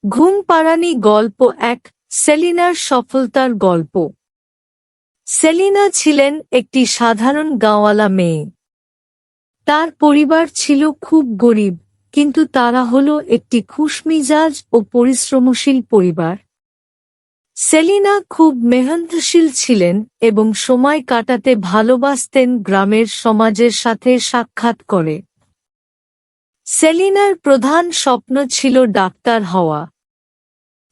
ঘুম পাড়ানি গল্প এক। সেলিনার সফলতার গল্প। সেলিনা ছিলেন একটি সাধারণ গাঁওয়ালা মেয়ে। তার পরিবার ছিল খুব গরিব, কিন্তু তারা হল একটি খুশমিজাজ ও পরিশ্রমশীল পরিবার। সেলিনা খুব মেহনতশীল ছিলেন এবং সময় কাটাতে ভালোবাসতেন গ্রামের সমাজের সাথে সাক্ষাৎ করে। সেলিনার প্রধান স্বপ্ন ছিল ডাক্তার হওয়া।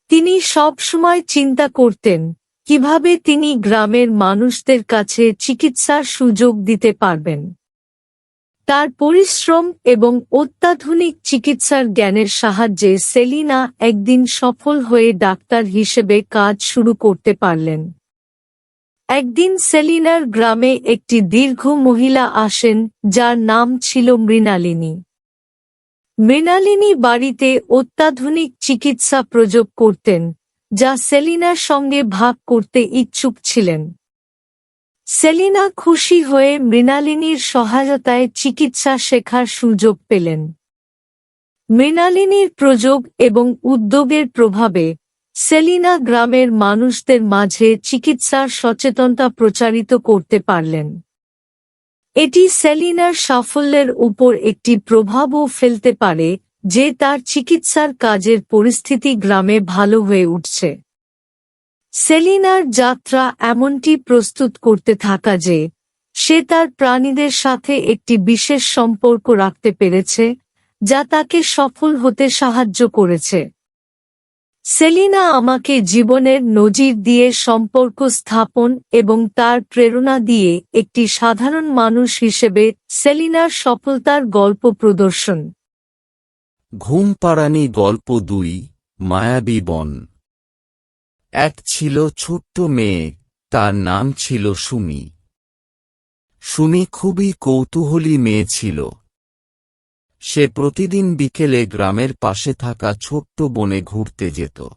তিনি সব সময় চিন্তা করতেন কিভাবে তিনি গ্রামের মানুষদের কাছে চিকিৎসার সুযোগ দিতে পারবেন। তার পরিশ্রম এবং অত্যাধুনিক চিকিৎসার জ্ঞানের সাহায্যে সেলিনা একদিন সফল হয়ে ডাক্তার হিসেবে কাজ শুরু করতে পারলেন। একদিন সেলিনার গ্রামে একটি দীর্ঘ মহিলা আসেন, যার নাম ছিল মৃণালিনী। মৃণালিনী বাড়িতে অত্যাধুনিক চিকিৎসা প্রয়োগ করতেন, যা সেলিনার সঙ্গে ভাগ করতে ইচ্ছুক ছিলেন। সেলিনা খুশি হয়ে মৃণালিনীর সহায়তায় চিকিৎসা শেখার সুযোগ পেলেন। মৃণালিনীর প্রযোগ এবং উদ্যোগের প্রভাবে সেলিনা গ্রামের মানুষদের মাঝে চিকিৎসার সচেতনতা প্রচারিত করতে পারলেন। এটি সেলিনার সাফল্যের উপর একটি প্রভাবও ফেলতে পারে যে তার চিকিৎসার কাজের পরিস্থিতি গ্রামে ভালো হয়ে উঠছে। সেলিনার যাত্রা এমনটি প্রস্তুত করতে থাকা যে সে তার প্রাণীদের সাথে একটি বিশেষ সম্পর্ক রাখতে পেরেছে, যা তাকে সফল হতে সাহায্য করেছে। সেলিনা আমাকে জীবনের নজির দিয়ে সম্পর্ক স্থাপন এবং তার প্রেরণা দিয়ে একটি সাধারণ মানুষ হিসেবে সেলিনার সফলতার গল্প প্রদর্শন। ঘুম পাড়ানি গল্প ২, মায়াবী বন। এক ছিল ছোট্ট মেয়ে, তার নাম ছিল সুমি। সুমি খুবই কৌতূহলী মেয়ে ছিল। সে প্রতিদিন বিকেলে গ্রামের পাশে থাকা ছোট্ট বনে ঘুরতে যেত।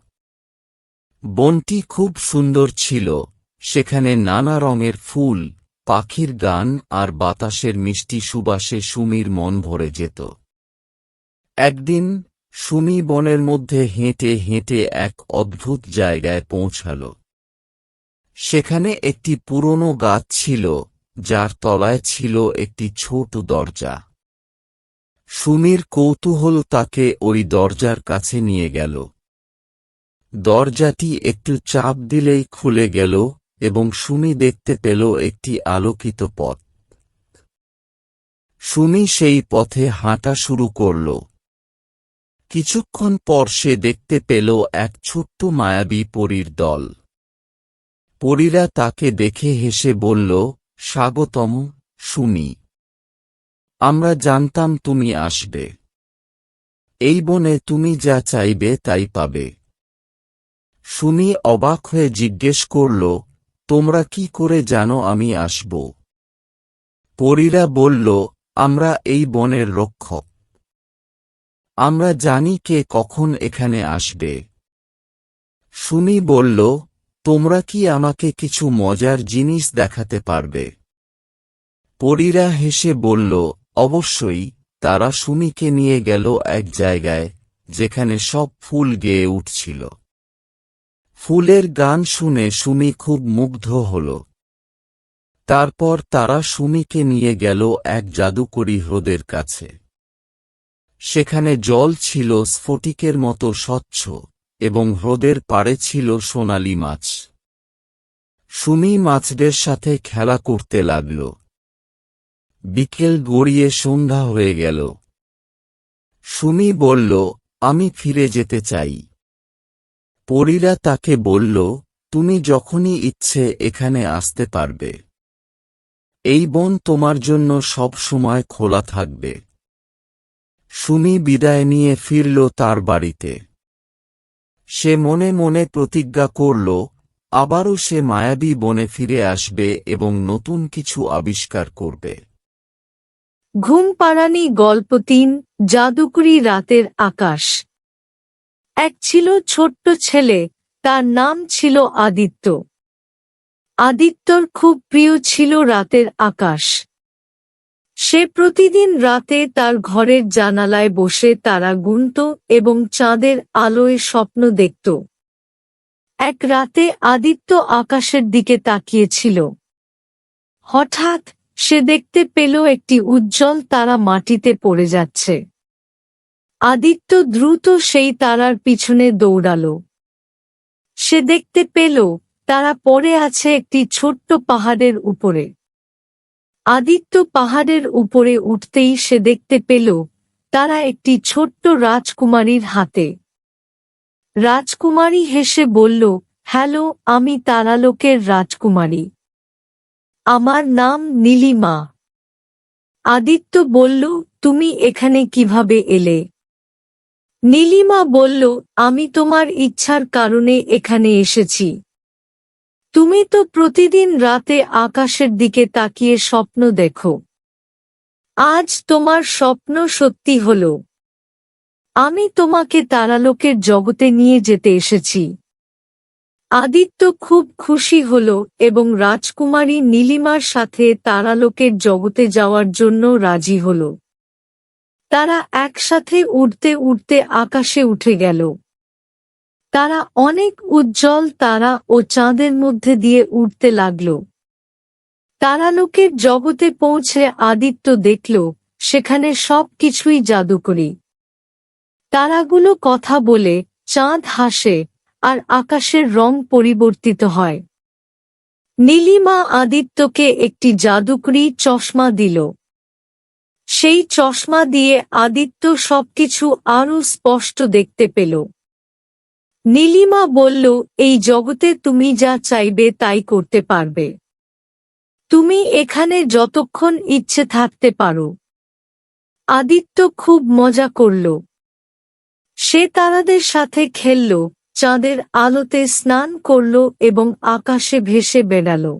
বনটি খুব সুন্দর ছিল, সেখানে নানা রঙের ফুল, পাখির গান আর বাতাসের মিষ্টি সুবাসে সুমির মন ভরে যেত। একদিন সুমি বনের মধ্যে হেঁটে হেঁটে এক অদ্ভুত জায়গায় পৌঁছাল। সেখানে একটি পুরনো গাছ ছিল, যার তলায় ছিল একটি ছোট দরজা। সুমির কৌতূহল তাকে ওই দরজার কাছে নিয়ে গেল। দরজাটি একটু চাপ দিলেই খুলে গেল এবং সুমি দেখতে পেল একটি আলোকিত পথ। সুমি সেই পথে হাঁটা শুরু করল। কিছুক্ষণ পর সে দেখতে পেল এক ছোট্ট মায়াবী পরীর দল। পরীরা তাকে দেখে হেসে বলল, স্বাগতম, সুমি। আমরা জানতাম তুমি আসবে। এই বনে তুমি যা চাইবে তাই পাবে। সুমি অবাক হয়ে জিজ্ঞেস করল, তোমরা কি করে জানো আমি আসব? পরীরা বলল, আমরা এই বনের রক্ষক। আমরা জানি কে কখন এখানে আসবে। সুমি বলল, তোমরা কি আমাকে কিছু মজার জিনিস দেখাতে পারবে? পরীরা হেসে বলল, অবশ্যই। তারা সুমিকে নিয়ে গেল এক জায়গায় যেখানে সব ফুল গেয়ে উঠছিল। ফুলের গান শুনে সুমি খুব মুগ্ধ হল। তারপর তারা সুমিকে নিয়ে গেল এক জাদুকরী হ্রদের কাছে। সেখানে জল ছিল স্ফটিকের মতো স্বচ্ছ এবং হ্রদের পাড়ে ছিল সোনালী মাছ। সুমি মাছদের সাথে খেলা করতে লাগল। বিকেল গড়িয়ে সন্ধ্যা হয়ে গেল। সুমি বলল, আমি ফিরে যেতে চাই। পরীরা তাকে বলল, তুমি যখনই ইচ্ছে এখানে আসতে পারবে। এই বন তোমার জন্য সব সময় খোলা থাকবে। সুমি বিদায় নিয়ে ফিরল তার বাড়িতে। সে মনে মনে প্রতিজ্ঞা করল, আবারও সে মায়াবী বনে ফিরে আসবে এবং নতুন কিছু আবিষ্কার করবে। ঘুম পাড়ানি গল্প ৩, জাদুকরী রাতের আকাশ। এক ছিল ছোট্ট ছেলে, তার নাম ছিল আদিত্য। আদিত্যর খুব প্রিয় ছিল রাতের আকাশ। সে প্রতিদিন রাতে তার ঘরের জানালায় বসে তারা গুনত এবং চাঁদের আলোয় স্বপ্ন দেখত। এক রাতে আদিত্য আকাশের দিকে তাকিয়েছিল। হঠাৎ সে দেখতে পেল একটি উজ্জ্বল তারা মাটিতে পড়ে যাচ্ছে। আদিত্য দ্রুত সেই তারার পিছনে দৌড়াল। সে দেখতে পেল তারা পড়ে আছে একটি ছোট্ট পাহাড়ের উপরে। আদিত্য পাহাড়ের উপরে উঠতেই সে দেখতে পেল তারা একটি ছোট্ট রাজকুমারীর হাতে। রাজকুমারী হেসে বলল, হ্যালো, আমি তারালোকের রাজকুমারী। আমার নাম নীলিমা। আদিত্য বলল, তুমি এখানে কিভাবে এলে? নীলিমা বলল, আমি তোমার ইচ্ছার কারণে এখানে এসেছি। তুমি তো প্রতিদিন রাতে আকাশের দিকে তাকিয়ে স্বপ্ন দেখো। আজ তোমার স্বপ্ন সত্যি হলো। আমি তোমাকে তারালোকের জগতে নিয়ে যেতে এসেছি। আদিত্য খুব খুশি হল এবং রাজকুমারী নীলিমার সাথে তারালোকের জগতে যাওয়ার জন্য রাজি হল। তারা একসাথে উড়তে উড়তে আকাশে উঠে গেল। তারা অনেক উজ্জ্বল তারা ও চাঁদের মধ্যে দিয়ে উড়তে লাগল। তারালোকের জগতে পৌঁছে আদিত্য দেখল সেখানে সবকিছুই জাদুকরি। তারাগুলো কথা বলে, চাঁদ হাসে, আর আকাশের রং পরিবর্তিত হয়। নীলিমা আদিত্যকে একটি জাদুকরি চশমা দিল। সেই চশমা দিয়ে আদিত্য সবকিছু আরও স্পষ্ট দেখতে পেল। নীলিমা বলল, এই জগতে তুমি যা চাইবে তাই করতে পারবে। তুমি এখানে যতক্ষণ ইচ্ছে থাকতে পারো। আদিত্য খুব মজা করল। সে তারাদের সাথে খেলল, চাঁদের আলোতে স্নান করল এবং আকাশে ভেসে বেড়াল।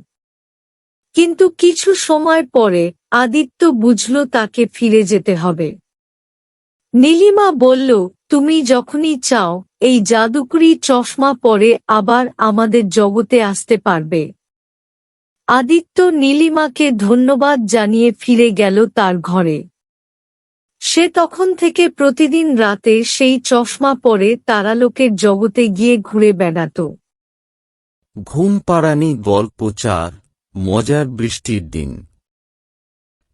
কিন্তু কিছু সময় পরে আদিত্য বুঝল তাকে ফিরে যেতে হবে। নীলিমা বলল, তুমি যখনই চাও এই জাদুকরি চশমা পরে আবার আমাদের জগতে আসতে পারবে। আদিত্য নীলিমাকে ধন্যবাদ জানিয়ে ফিরে গেল তার ঘরে। সে তখন থেকে প্রতিদিন রাতে সেই চশমা পরে তারালোকের জগতে গিয়ে ঘুরে বেড়াত। ঘুম পাড়ানি গল্প 4, মজার বৃষ্টির দিন।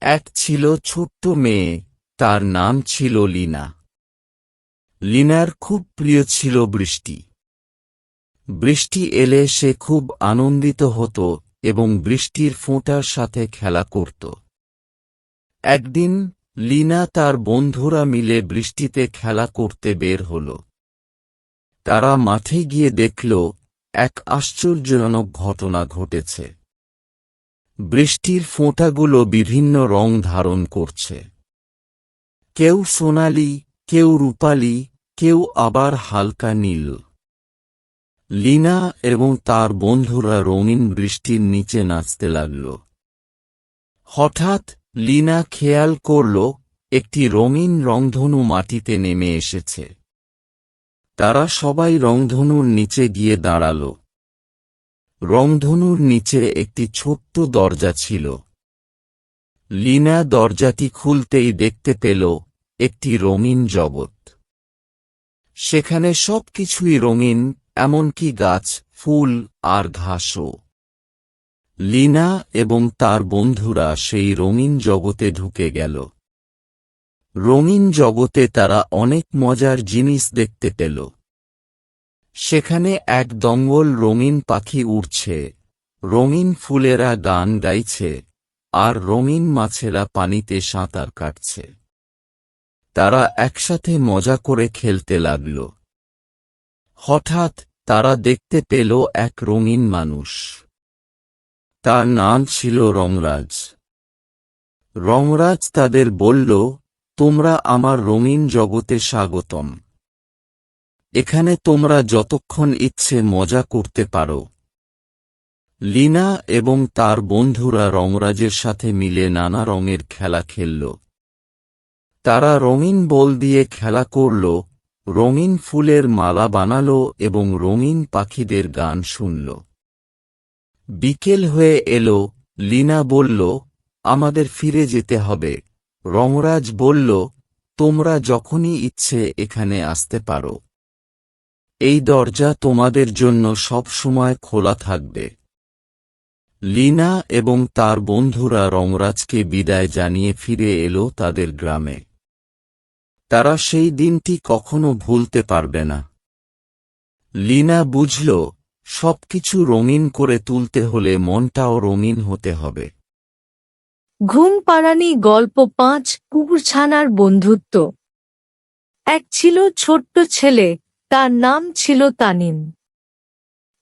এক ছিল ছোট্ট মেয়ে, তার নাম ছিল লীনা। লীনার খুব প্রিয় ছিল বৃষ্টি। বৃষ্টি এলে সে খুব আনন্দিত হতো এবং বৃষ্টির ফোঁটার সাথে খেলা করত। একদিন লীনা তার বন্ধুরা মিলে বৃষ্টিতে খেলা করতে বের হল। তারা মাঠে গিয়ে দেখল এক আশ্চর্যজনক ঘটনা ঘটেছে। বৃষ্টির ফোঁটাগুলো বিভিন্ন রং ধারণ করছে। কেউ সোনালি, কেউ রূপালি, কেউ আবার হালকা নীল। লীনা এবং তার বন্ধুরা রঙিন বৃষ্টির নিচে নাচতে লাগল। হঠাৎ লীনা খেয়াল করল একটি রঙিন রংধনু মাটিতে নেমে এসেছে। তারা সবাই রংধনুর নিচে গিয়ে দাঁড়াল। রংধনুর নিচে একটি ছোট্ট দরজা ছিল। লীনা দরজাটি খুলতেই দেখতে পেল একটি রঙিন জগৎ। সেখানে সবকিছুই রঙিন, এমনকি গাছ, ফুল আর ঘাসও। লীনা এবং তার বন্ধুরা সেই রঙিন জগতে ঢুকে গেল। রঙিন জগতে তারা অনেক মজার জিনিস দেখতে পেল। সেখানে এক দঙ্গল রঙিন পাখি উড়ছে, রঙিন ফুলেরা গান গাইছে, আর রঙিন মাছেরা পানিতে সাঁতার কাটছে। তারা একসাথে মজা করে খেলতে লাগল। হঠাৎ তারা দেখতে পেল এক রঙিন মানুষ। তার নাম ছিল রংরাজ। রংরাজ তাদের বলল, তোমরা আমার রঙিন জগতে স্বাগতম। এখানে তোমরা যতক্ষণ ইচ্ছে মজা করতে পারো। লীনা এবং তার বন্ধুরা রংরাজের সাথে মিলে নানা রঙের খেলা খেলল। তারা রঙিন বল দিয়ে খেলা করল, রঙিন ফুলের মালা বানাল এবং রঙিন পাখিদের গান শুনল। বিকেল হয়ে এলো। লীনা বলল, আমাদের ফিরে যেতে হবে। রংরাজ বলল, তোমরা যখনই ইচ্ছে এখানে আসতে পারো। এই দরজা তোমাদের জন্য সব সময় খোলা থাকবে। লীনা এবং তার বন্ধুরা রংরাজকে বিদায় জানিয়ে ফিরে এলো তাদের গ্রামে। তারা সেই দিনটি কখনো ভুলতে পারবে না। লীনা বুঝল, সবকিছু রঙিন করে তুলতে হলে মনটাও রঙিন হতে হবে। ঘুম পাড়ানি গল্প 5 কুকুরছানার বন্ধুত্ব। এক ছিল ছোট্ট ছেলে, তার নাম ছিল তানিম।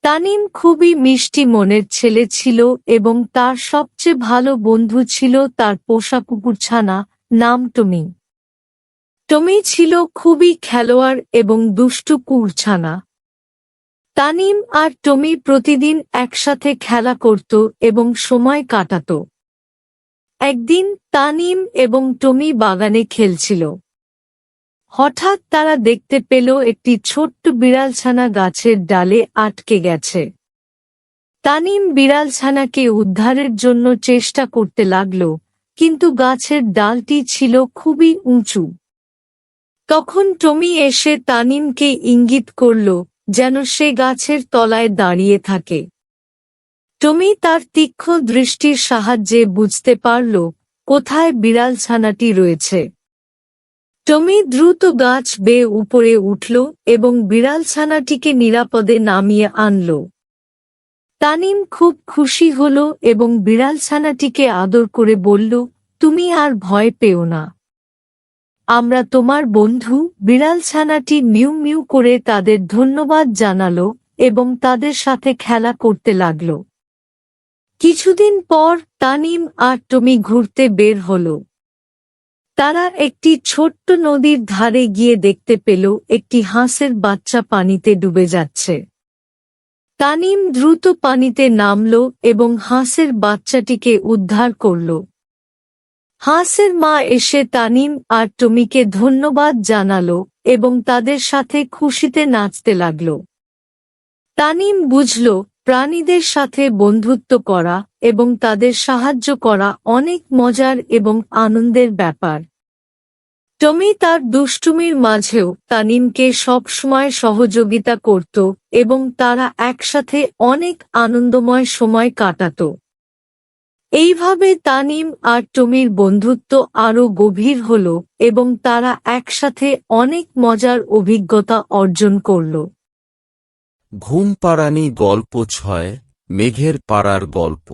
তানিম খুবই মিষ্টি মনের ছেলে ছিল এবং তার সবচেয়ে ভালো বন্ধু ছিল তার পোষা কুকুরছানা, নাম টমি। টমি ছিল খুবই খেলোয়াড় এবং দুষ্টু কুকুরছানা। তানিম আর টমি প্রতিদিন একসাথে খেলা করত এবং সময় কাটাত। একদিন তানিম এবং টমি বাগানে খেলছিল। হঠাৎ তারা দেখতে পেল একটি ছোট্ট বিড়ালছানা গাছের ডালে আটকে গেছে। তানিম বিড়ালছানাকে উদ্ধারের জন্য চেষ্টা করতে লাগল, কিন্তু গাছের ডালটি ছিল খুবই উঁচু। তখন টমি এসে তানিমকে ইঙ্গিত করল যেন সে গাছের তলায় দাঁড়িয়ে থাকে। টমি তার তীক্ষ্ণ দৃষ্টির সাহায্যে বুঝতে পারল কোথায় বিড়ালছানাটি রয়েছে। টমি দ্রুত গাছ বেয়ে উপরে উঠল এবং বিড়ালছানাটিকে নিরাপদে নামিয়ে আনল। তানিম খুব খুশি হল এবং বিড়ালছানাটিকে আদর করে বলল, তুমি আর ভয় পেও না, আমরা তোমার বন্ধু। বিড়ালছানাটি মিউ মিউ করে তাদের ধন্যবাদ জানালো এবং তাদের সাথে খেলা করতে লাগল। কিছুদিন পর তানিম আর টমি ঘুরতে বের হল। তারা একটি ছোট্ট নদীর ধারে গিয়ে দেখতে পেল একটি হাঁসের বাচ্চা পানিতে ডুবে যাচ্ছে। তানিম দ্রুত পানিতে নামল এবং হাঁসের বাচ্চাটিকে উদ্ধার করল। হাঁসের মা এসে তানিম আর টমিকে ধন্যবাদ জানালো এবং তাদের সাথে খুশিতে নাচতে লাগল। তানিম বুঝল, প্রাণীদের সাথে বন্ধুত্ব করা এবং তাদের সাহায্য করা অনেক মজার এবং আনন্দের ব্যাপার। টমি তার দুষ্টুমির মাঝেও তানিমকে সবসময় সহযোগিতা করত এবং তারা একসাথে অনেক আনন্দময় সময় কাটাত। এইভাবে তানিম আর টমির বন্ধুত্ব আরও গভীর হল এবং তারা একসাথে অনেক মজার অভিজ্ঞতা অর্জন করল। ঘুম পাড়ানি গল্প 6 মেঘের পাড়ার গল্প।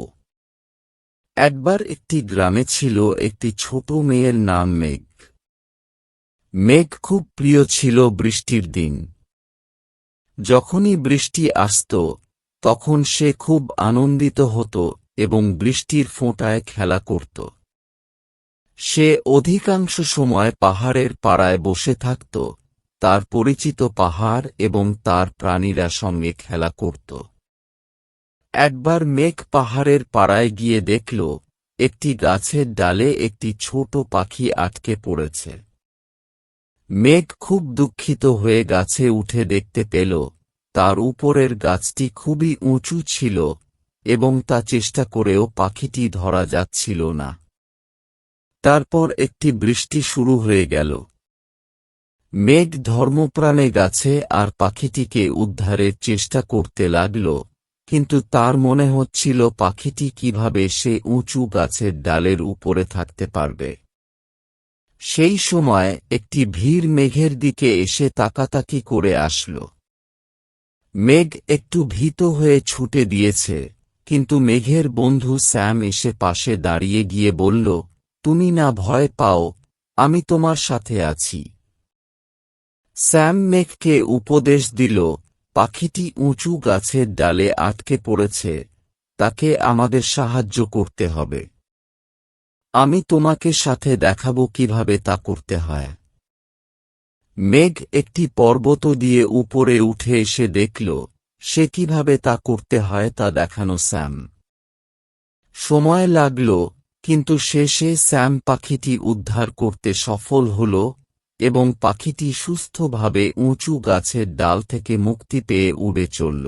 একবার একটি গ্রামে ছিল একটি ছোট মেয়ের নাম মেঘ। মেঘ খুব প্রিয় ছিল বৃষ্টির দিন। যখনই বৃষ্টি আসত তখন সে খুব আনন্দিত হতো এবং বৃষ্টির ফোঁটায় খেলা করত। সে অধিকাংশ সময় পাহাড়ের পাড়ায় বসে থাকত, তার পরিচিত পাহাড় এবং তার প্রাণীরা সঙ্গে খেলা করত। একবার মেঘ পাহাড়ের পাড়ায় গিয়ে দেখল একটি গাছের ডালে একটি ছোট পাখি আটকে পড়েছে। মেঘ খুব দুঃখিত হয়ে গাছে উঠে দেখতে পেল তার উপরের গাছটি খুবই উঁচু ছিল এবং তা চেষ্টা করেও পাখিটি ধরা যাচ্ছিল না। তারপর একটি বৃষ্টি শুরু হয়ে গেল। মেঘ ধর্মপ্রাণে গাছে আর পাখিটিকে উদ্ধারের চেষ্টা করতে লাগল, কিন্তু তার মনে হচ্ছিল পাখিটি কিভাবে সে উঁচু গাছের ডালের উপরে থাকতে পারবে। সেই সময় একটি ভিড় মেঘের দিকে এসে তাকাতাকি করে আসল। মেঘ একটু ভীত হয়ে ছুটে দিয়েছে, কিন্তু মেঘের বন্ধু স্যাম এসে পাশে দাঁড়িয়ে গিয়ে বলল, তুমি না ভয় পাও, আমি তোমার সাথে আছি। স্যাম মেঘকে উপদেশ দিল, পাখিটি উঁচু গাছের ডালে আটকে পড়েছে, তাকে আমাদের সাহায্য করতে হবে। আমি তোমাকে সাথে দেখাবো কিভাবে তা করতে হয়। মেঘ একটি পর্বত দিয়ে উপরে উঠে এসে দেখল সে কিভাবে তা করতে হয় তা দেখানো স্যাম। সময় লাগল, কিন্তু শেষে স্যাম পাখিটি উদ্ধার করতে সফল হল এবং পাখিটি সুস্থভাবে উঁচু গাছের ডাল থেকে মুক্তি পেয়ে উড়ে চলল।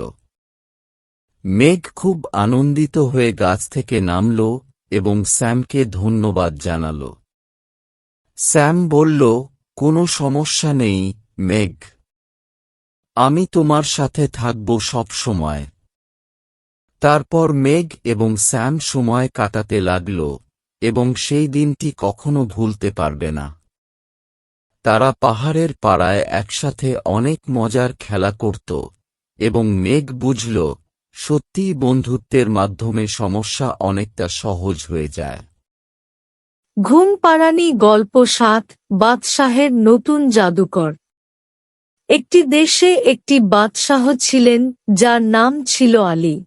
মেঘ খুব আনন্দিত হয়ে গাছ থেকে নামল এবং স্যামকে ধন্যবাদ জানাল। স্যাম বলল, কোনো সমস্যা নেই মেগ, আমি তোমার সাথে থাকব সব সময়। তারপর মেগ এবং স্যাম সময় কাটাতে লাগল এবং সেই দিনটি কখনো ভুলতে পারবে না। তারা পাহাড়ের পাড়ায় একসাথে অনেক মজার খেলা করত এবং মেগ বুঝল সত্যিই বন্ধুত্বের মাধ্যমে সমস্যা অনেকটা সহজ হয়ে যায়। ঘুম পাড়ানি গল্প ৭ বাদশাহের নতুন জাদুকর। একটি দেশে একটি বাদশাহ ছিলেন যার নাম ছিল আলী।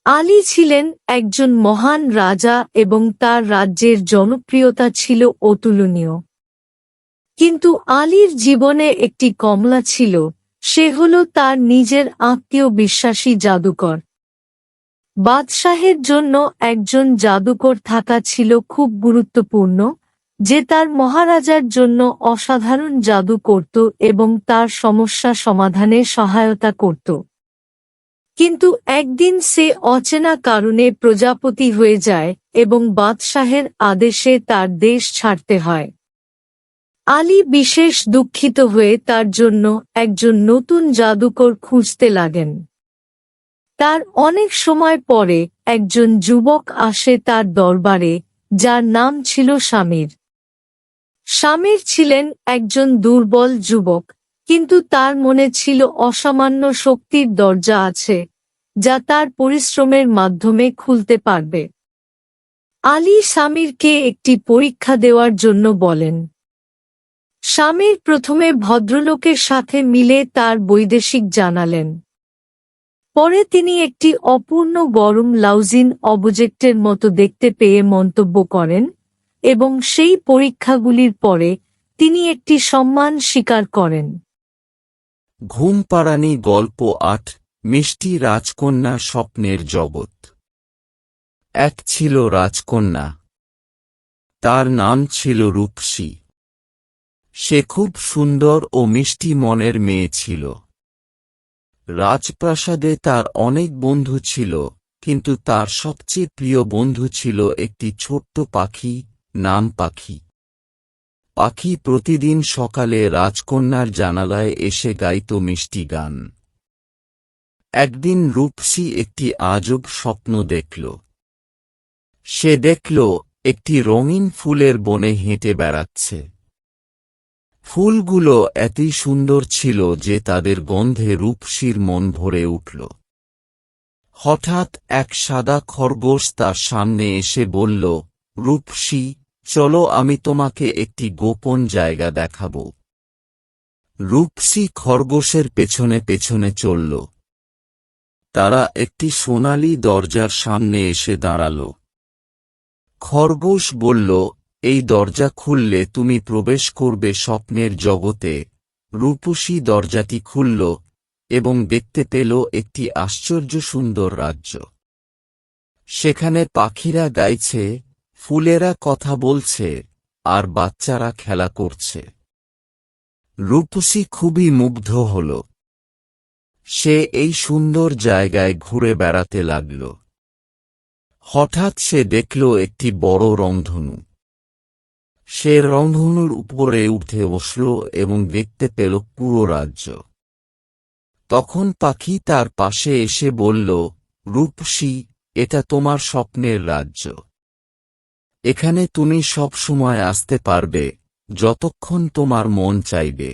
আলী ছিলেন একজন মহান রাজা এবং তার রাজ্যের জনপ্রিয়তা ছিল অতুলনীয়। কিন্তু আলীর জীবনে একটি কমলা ছিল, সে হল তার নিজের আত্মীয় বিশ্বাসী জাদুকর। বাদশাহের জন্য একজন জাদুকর থাকা ছিল খুব গুরুত্বপূর্ণ, যে তার মহারাজার জন্য অসাধারণ জাদু করত এবং তার সমস্যা সমাধানে সহায়তা করত। কিন্তু একদিন সে অচেনা কারণে প্রজাপতি হয়ে যায় এবং বাদশাহের আদেশে তার দেশ ছাড়তে হয়। আলী বিশেষ দুঃখিত হয়ে তার জন্য একজন নতুন জাদুকর খুঁজতে লাগেন। তার অনেক সময় পরে একজন যুবক আসে তার দরবারে, যার নাম ছিল শামির। শামির ছিলেন একজন দুর্বল যুবক, কিন্তু তার মনে ছিল অসামান্য শক্তির দরজা আছে, যা তার পরিশ্রমের মাধ্যমে খুলতে পারবে। আলী শামিরকে একটি পরীক্ষা দেওয়ার জন্য বলেন। শামির প্রথমে ভদ্রলোকের সাথে মিলে তার বৈদেশিক জানালেন। পরে তিনি একটি অপূর্ণ গরম লাউজিন অবজেক্টের মতো দেখতে পেয়ে মন্তব্য করেন, এবং সেই পরীক্ষাগুলির পরে তিনি একটি সম্মান স্বীকার করেন। ঘুম পাড়ানি গল্প ৮ মিষ্টি রাজকন্যা স্বপ্নের জগৎ। এক ছিল রাজকন্যা, তার নাম ছিল রূপসী। সে খুব সুন্দর ও মিষ্টি মনের মেয়ে ছিল। রাজপ্রাসাদে তার অনেক বন্ধু ছিল, কিন্তু তার সবচেয়ে প্রিয় বন্ধু ছিল একটি ছোট্ট পাখি, নাম পাখি। পাখি প্রতিদিন সকালে রাজকন্যার জানালায় এসে গাইত মিষ্টি গান। একদিন রূপসী একটি আজব স্বপ্ন দেখল। সে দেখল একটি রঙিন ফুলের বনে হেঁটে বেড়াচ্ছে। ফুলগুলো এতই সুন্দর ছিল যে তাদের গন্ধে রূপসীর মন ভরে উঠল। হঠাৎ এক সাদা খরগোশ তার সামনে এসে বলল, রূপসী, চলো আমি তোমাকে একটি গোপন জায়গা দেখাব। রূপসী খরগোশের পেছনে পেছনে চলল। তারা একটি সোনালী দরজার সামনে এসে দাঁড়াল। খরগোশ বলল, এই দরজা খুললে তুমি প্রবেশ করবে স্বপ্নের জগতে। রূপসী দরজাটি খুলল এবং দেখতে পেল একটি আশ্চর্য সুন্দর রাজ্য। সেখানে পাখিরা গাইছে, ফুলেরা কথা বলছে, আর বাচ্চারা খেলা করছে। রূপসী খুবই মুগ্ধ হল। সে এই সুন্দর জায়গায় ঘুরে বেড়াতে লাগল। হঠাৎ সে দেখল একটি বড় রংধনু। সে রংধনুর উপরে উঠে বসল এবং দেখতে পেল পুরো রাজ্য। তখন পাখি তার পাশে এসে বলল, রূপসী, এটা তোমার স্বপ্নের রাজ্য। এখানে তুমি সব সময় আসতে পারবে, যতক্ষণ তোমার মন চাইবে।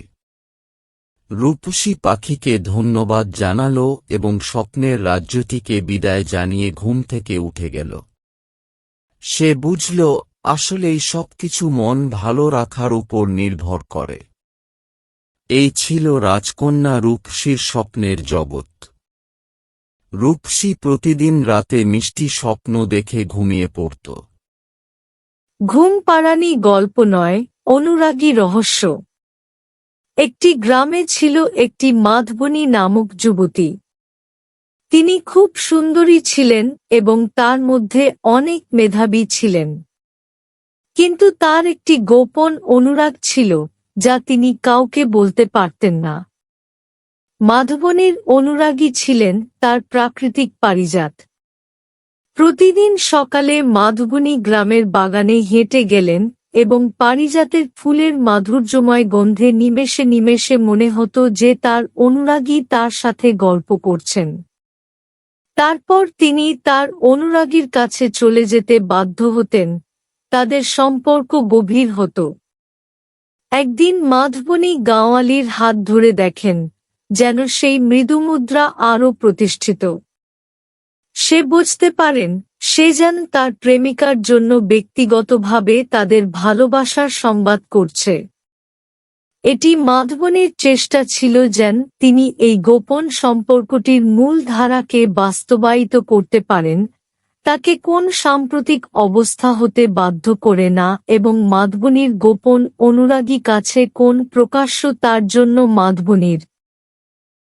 রূপসী পাখিকে ধন্যবাদ জানাল এবং স্বপ্নের রাজ্যটিকে বিদায় জানিয়ে ঘুম থেকে উঠে গেল। সে বুঝল, আসলেই সবকিছু মন ভালো রাখার উপর নির্ভর করে। এই ছিল রাজকন্যা রূপসীর স্বপ্নের জগৎ। রূপসী প্রতিদিন রাতে মিষ্টি স্বপ্ন দেখে ঘুমিয়ে পড়ত। ঘুম পাড়ানি গল্প ৯ অনুরাগী রহস্য। একটি গ্রামে ছিল একটি মাধবনী নামক যুবতী। তিনি খুব সুন্দরী ছিলেন এবং তার মধ্যে অনেক মেধাবী ছিলেন। কিন্তু তার একটি গোপন অনুরাগ ছিল, যা তিনি কাউকে বলতে পারতেন না। মাধবনীর অনুরাগী ছিলেন তার প্রাকৃতিক পারিজাত। প্রতিদিন সকালে মাধবনী গ্রামের বাগানে হেঁটে গেলেন এবং পারিজাতের ফুলের মাধুর্যময় গন্ধে নিমেষে নিমেষে মনে হতো যে তার অনুরাগী তার সাথে গল্প করছেন। তারপর তিনি তার অনুরাগীর কাছে চলে যেতে বাধ্য হতেন, তাদের সম্পর্ক গভীর হতো। একদিন মাধবনী গাঁওয়ালির হাত ধরে দেখেন, যেন সেই মৃদুমুদ্রা আরও প্রতিষ্ঠিত। সে বুঝতে পারেন, সে যেন তার প্রেমিকার জন্য ব্যক্তিগতভাবে তাদের ভালোবাসার সংবাদ করছে। এটি মাধবনীর চেষ্টা ছিল যেন তিনি এই গোপন সম্পর্কটির মূল ধারাকে বাস্তবায়িত করতে পারেন, তাকে কোন সাম্প্রতিক অবস্থা হতে বাধ্য করে না এবং মাধবনীর গোপন অনুরাগী কাছে কোন প্রকাশ্য তার জন্য মাধবনীর